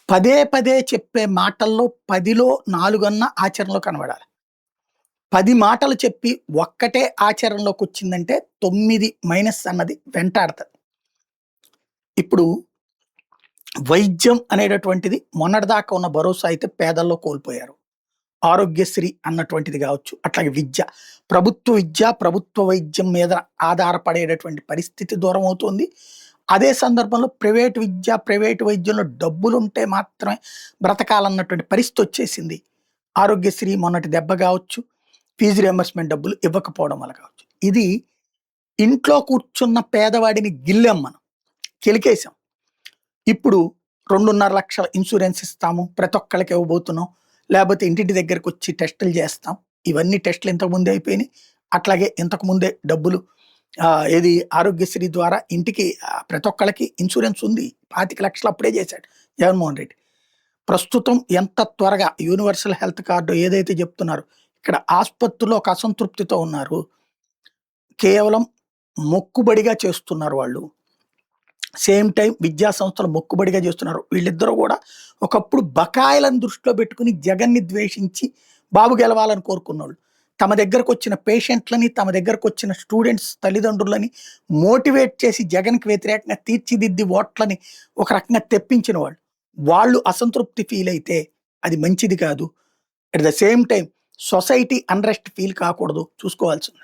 పదే పదే చెప్పే మాటల్లో 10లో 4 ఆచరణలో కనబడాలి. 10 మాటలు చెప్పి ఒక్కటే ఆచరణలోకొచ్చిందంటే 9 మైనస్ అన్నది వెంటాడతది. ఇప్పుడు వైద్యం అనేటటువంటిది మొన్నటిదాకా ఉన్న భరోసా అయితే పేదల్లో కోల్పోయారు. ఆరోగ్యశ్రీ అన్నటువంటిది గావచ్చు, అట్లాగే విద్య. ప్రభుత్వ విద్య, ప్రభుత్వ వైద్యం మీద ఆధారపడేటటువంటి పరిస్థితి దూరమవుతోంది. అదే సందర్భంలో ప్రైవేట్ విద్య, ప్రైవేట్ వైద్యంలో డబ్బులుంటే మాత్రమే బ్రతకాలన్నటువంటి పరిస్థితొచ్చేసింది. ఆరోగ్యశ్రీ మొన్నటి దెబ్బ గావచ్చు, ఫీజు రియంబర్స్‌మెంట్ డబ్బులు ఇవ్వకపోవడం వల్ల కావచ్చు. ఇది ఇంట్లో కూర్చున్న పేదవాడిని గిల్లాం మనం. కెలికేసాం. ఇప్పుడు 2.5 లక్షల ఇన్సూరెన్స్ ఇస్తాము. ప్రతి ఒక్కళ్ళకి ఇవ్వబోతున్నాం. లేపోతే ఇంటింటి దగ్గరకొచ్చి టెస్టులు జేస్తాం. ఇవన్నీ టెస్టులు ఇంతకు ముందే అయిపోయినాయి. అట్లాగే ఇంతకు ముందే డబ్బులు ఏది ఆరోగ్యశ్రీ ద్వారా ఇంటికి ప్రతి ఒక్కళ్ళకి ఇన్సూరెన్స్ ఉంది. 25,00,000 అప్పుడే జేశాడు జగన్మోహన్ రెడ్డి. ప్రస్తుతం ఎంత త్వరగా యూనివర్సల్ హెల్త్ కార్డ్ ఏదైతే జెప్తున్నారో, ఇక్కడ ఆస్పత్రిలో ఒక అసంతృప్తితో ఉన్నారు. కేవలం మొక్కుబడిగా చేస్తున్నారు వాళ్ళు. సేమ్ టైమ్ విద్యా సంస్థలు మొక్కుబడిగా చేస్తున్నారు. వీళ్ళిద్దరూ గూడా ఒకప్పుడు బకాయిలను దృష్టిలో పెట్టుకొని జగన్‌ని ద్వేషించి బాబు గెలవాలని కోరుకున్నోళ్ళు. తమ దగ్గరకొచ్చిన పేషెంట్‌లని, తమ దగ్గరకొచ్చిన స్టూడెంట్స్ తల్లిదండ్రులని మోటివేట్ చేసి జగన్‌కి వ్యతిరేకంగా తీర్చిదిద్ది ఓట్లని ఒక రకంగా తెప్పించిన వాళ్ళు. వాళ్ళు అసంతృప్తి ఫీల్ అయితే అది మంచిది కాదు. At the same time society unrest feel కాకూడదు. చూసుకోవాల్సింది.